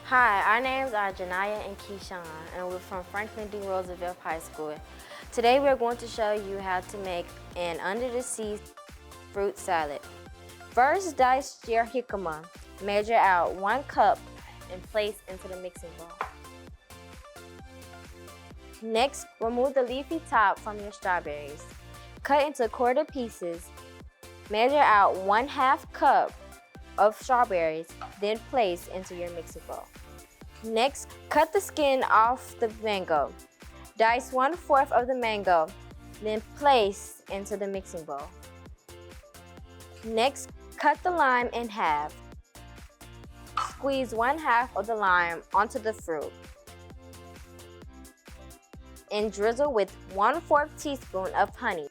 Hi, our names are Janaya and Keyshawn, and we're from Franklin D. Roosevelt High School. Today we're going to show you how to make an under-the-sea fruit salad. First, dice your jicama. Measure out 1 cup and place into the mixing bowl. Next, remove the leafy top from your strawberries. Cut into quarter pieces. Measure out 1/2 cup of strawberries, then place into your mixing bowl. Next, cut the skin off the mango. Dice 1/4 of the mango, then place into the mixing bowl. Next, cut the lime in half. Squeeze 1/2 of the lime onto the fruit and drizzle with 1/4 teaspoon of honey.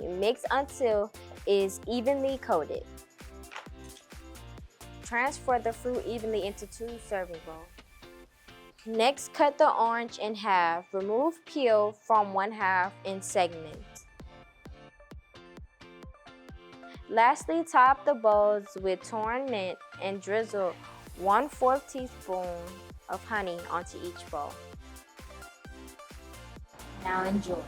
Mix until it is evenly coated. Transfer the fruit evenly into 2 serving bowls. Next, cut the orange in half. Remove peel from 1/2 in segments. Lastly, top the bowls with torn mint and drizzle 1/4 teaspoon of honey onto each bowl. Now enjoy.